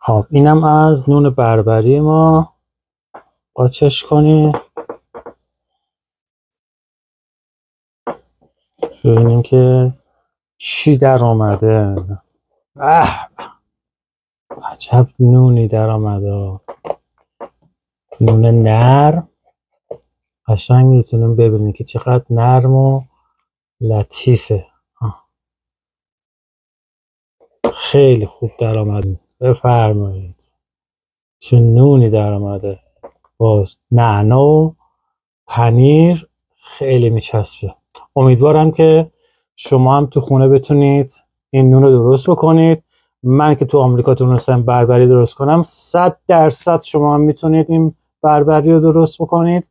خب اینم از نون بربری ما قاچش کنیم. ببینیم که چی در اومده. عجب نونی در اومده، نون نرم. قشنگ میتونیم ببینیم که چقدر نرم و لطیفه. خیلی خوب در اومده. بفرمایید چه نونی در اومده با نعنا و پنیر. خیلی میچسبه. امیدوارم که شما هم تو خونه بتونید این نون رو درست بکنید. من که تو آمریکا تونستم بربری درست کنم، 100% شما هم میتونید این بربری رو درست بکنید.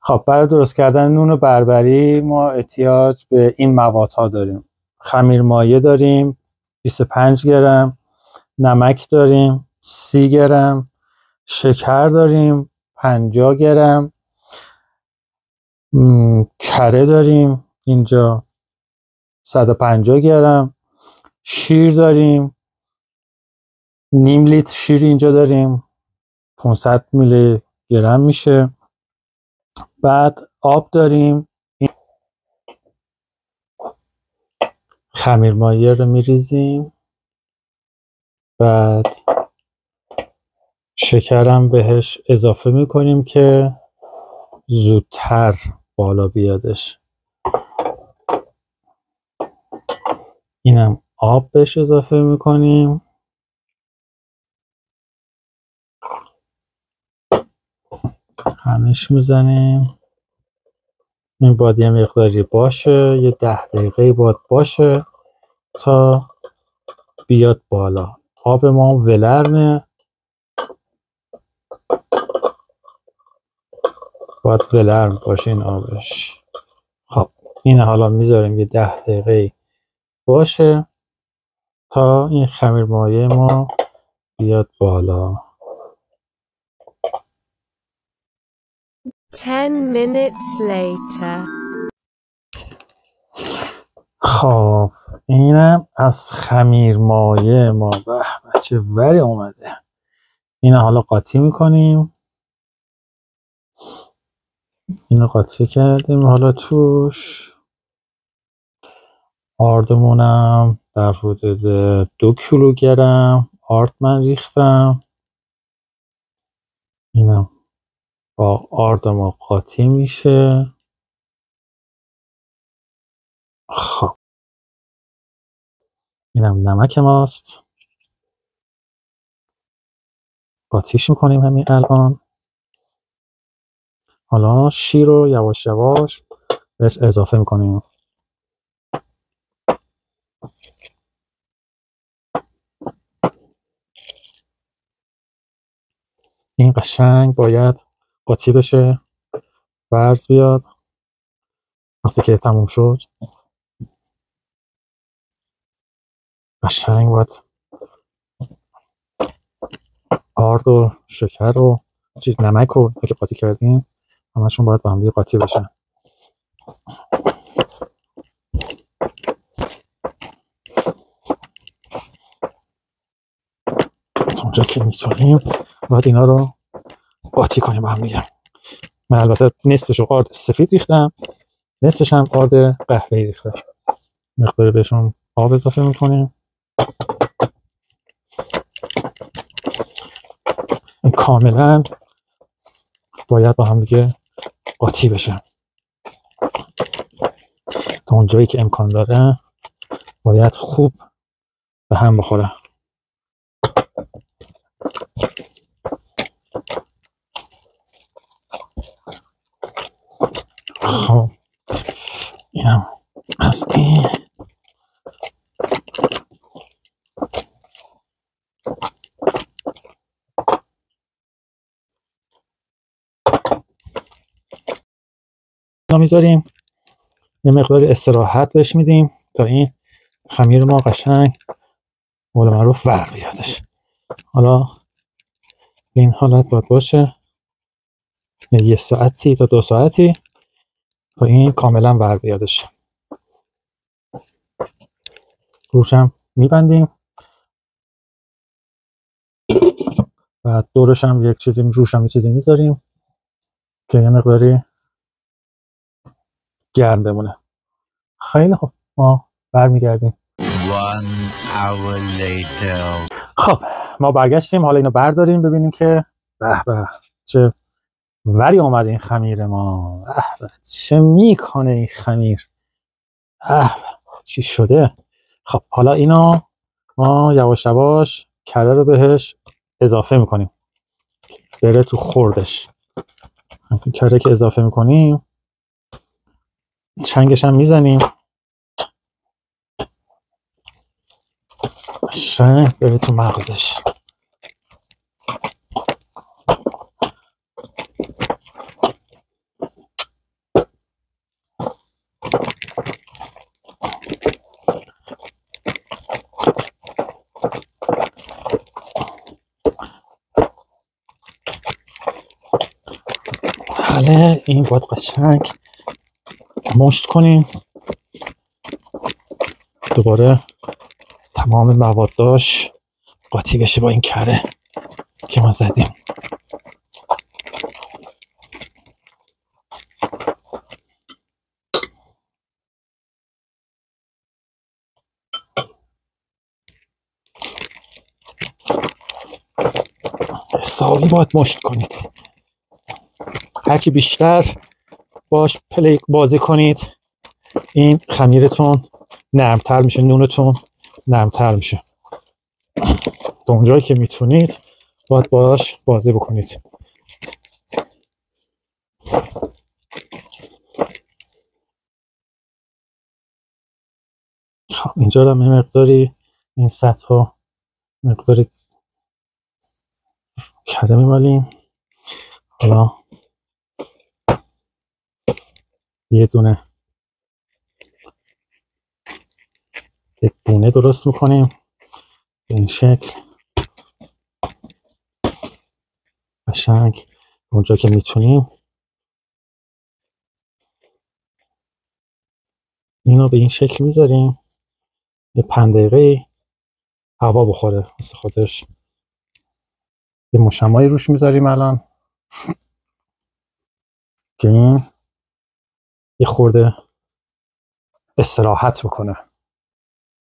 خب برای درست کردن نون بربری ما احتیاج به این موادها داریم. خمیر مایه داریم 25 گرم، نمک داریم 30 گرم، شکر داریم 50 گرم، کره داریم اینجا 150 گرم، شیر داریم نیم لیتر شیر اینجا داریم 500 میلی گرم میشه. بعد آب داریم. خمیر مایه رو میریزیم، بعد شکرم بهش اضافه میکنیم که زودتر بالا بیادش. اینم آب بهش اضافه میکنیم. همش میزنیم. این باید یه مقداری باشه، یه 10 دقیقه باید باشه تا بیاد بالا. آب ما ولرمه، باید ولرم باشه این آبش. خب این حالا میذاریم یه 10 دقیقه باشه تا این خمیر مایه ما بیاد بالا. 10 minutes later. خب اینم از خمیر مایه ما. به چه وری اومده. اینو حالا قاطی میکنیم. اینو قاطی کردیم. حالا توش آردمونم در حدود 2 کیلوگرم آرد من ریختم. اینم با آرد ما قاطی میشه. خب اینم نمک ماست، قاطیش میکنیم همین الان. حالا شیر رو یواش یواش بهش اضافه میکنیم. این قشنگ باید قاطی بشه، برز بیاد. وقتی که تموم شد قشنگ باید آرد و شکر و نمک رو که قاطی کردیم همشون باید با هم دیگه قاطی بشن. اونجا که میتونیم باید اینا رو قاطی کنیم با هم دیگه. من البته نصفش رو آرد سفید ریختم، نصفش هم آرد قهوه‌ای ریختم. مقداری بهشون آب اضافه میکنیم. این کاملا باید با هم دیگه قاطی بشه. تا اونجایی که امکان داره باید خوب به هم بخوره. خب اینم از این. میذاریم یه مقدار استراحت بهش میدیم تا این خمیر ما قشنگ مول معروف ور بیادش. حالا این حالت باید باشه یه ساعتی تا 2 ساعتی تا این کاملا ور بیادش. روشم میبندیم. بعد دورش هم یک چیزی روش هم یک چیزی میذاریم که یه مقداری گرم بمونه. خیلی خوب، ما برمیگردیم. خب ما برگشتیم، حالا اینو برداریم ببینیم که به به چه وری اومده این خمیر ما. به چه میکنه این خمیر. چی شده؟ خب حالا اینو ما یواش یواش کره رو بهش اضافه میکنیم بره تو خوردش. کره که اضافه میکنیم چنگش هم میزنیم شنگ بره تو مغزش. بله این باید قشنگ مشت کنیم دوباره تمام مواداش قاطی بشه با این کره که ما زدیم. حسابی باید مشت کنید، هرچی بیشتر باش پلی بازی کنید این خمیرتون نرمتر میشه، نونتون نرمتر میشه. تا اونجایی که میتونید باید باش بازی بکنید. خب اینجا رو یه مقداری این سطح ها مقداری کره میمالیم. حالا یه دونه یک بونه درست میکنیم به این شکل قشنگ. اونجا که میتونیم اینو به این شکل میذاریم یه 5 دقیقه هوا بخوره واسه خودش. یه مشمایی روش میذاریم الان که این یه خورده استراحت بکنه.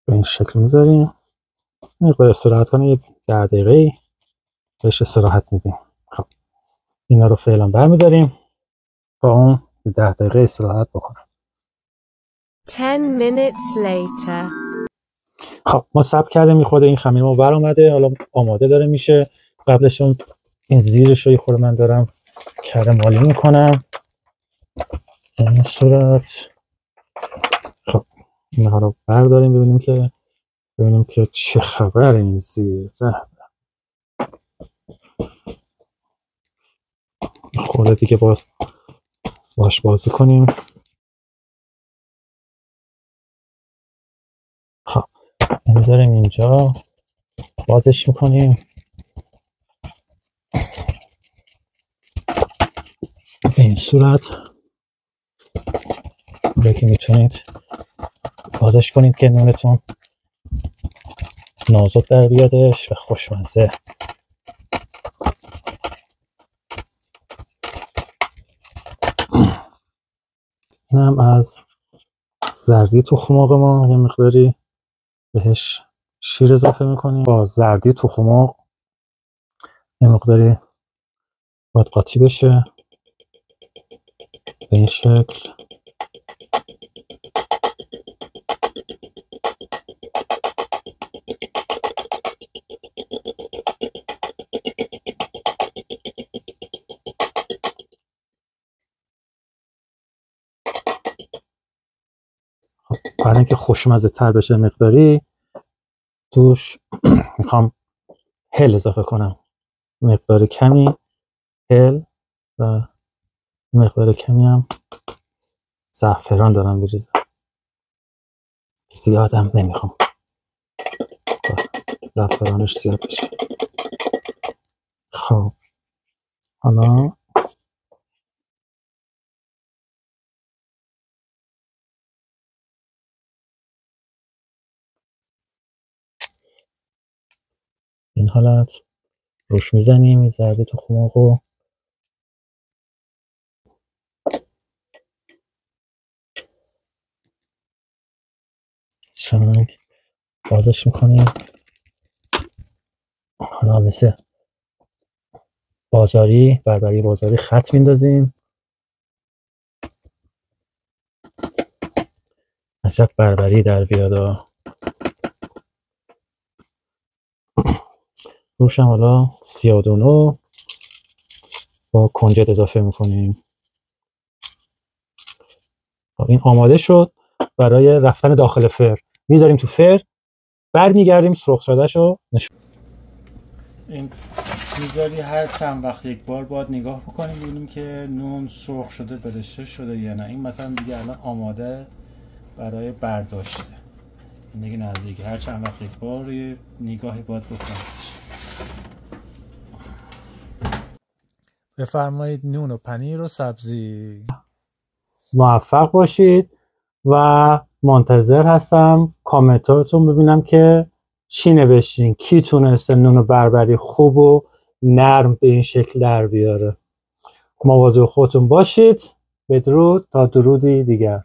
به این شکل میذاریم مقدار استراحت کنه، یه 10 دقیقه بهش استراحت میدیم. خب اینا رو فعلا برمیداریم تا اون 10 دقیقه استراحت بکنه. 10 minutes later. خب ما صبر کردیم خود این خمیر ما بر اومده، حالا آماده داره میشه. قبلش این زیرش رو یه خورده من دارم کره مالی میکنم به این صورت. خب اینها رو برداریم ببینیم که چه خبر این زیر. خورده دیگه باش بازی کنیم. خب میذاریم اینجا بازش میکنیم به این صورت. که میتونید بازش کنید که نونتون نازک در بیادش و خوشمزه. اینم از زردی تخم مرغ ما، یه مقداری بهش شیر اضافه میکنیم با زردی تخم مرغ یه مقداری باید قاطی بشه به این شکل. برای اینکه خوشمزه تر بشه مقداری توش میخوام هل اضافه کنم، مقدار کمی هل و مقدار کمی هم زعفران دارم بریزم، زیادم نمیخوام زعفرانش زیاد بشه. خب حالا این حالت روش میزنیم این زرد تخم مرغو. چنگ بازش میکنیم. حالا مثل بازاری، بربری بازاری خط میندازیم. عجب بربری در بیادا. روش هم حالا سیادونو با کنجد اضافه میکنیم. خب این آماده شد برای رفتن داخل فر. میذاریم تو فر، برمیگردیم سرخ شدهشو نشون. این میذاری هر چند وقت یک بار باید نگاه بکنیم ببینیم که نون سرخ شده برشته شده یا نه. این مثلا دیگه الان آماده برای برداشته. این دیگه نزدیکه، هر چند وقت یک بار یه نگاهی باید بکنیم. بفرمایید نون و پنیر و سبزی. موفق باشید و منتظر هستم کامنتاتون ببینم که چی نوشتین، کی تونسته نون بربری خوب و نرم به این شکل در بیاره. مواظب خودتون باشید. بدرود تا درودی دیگر.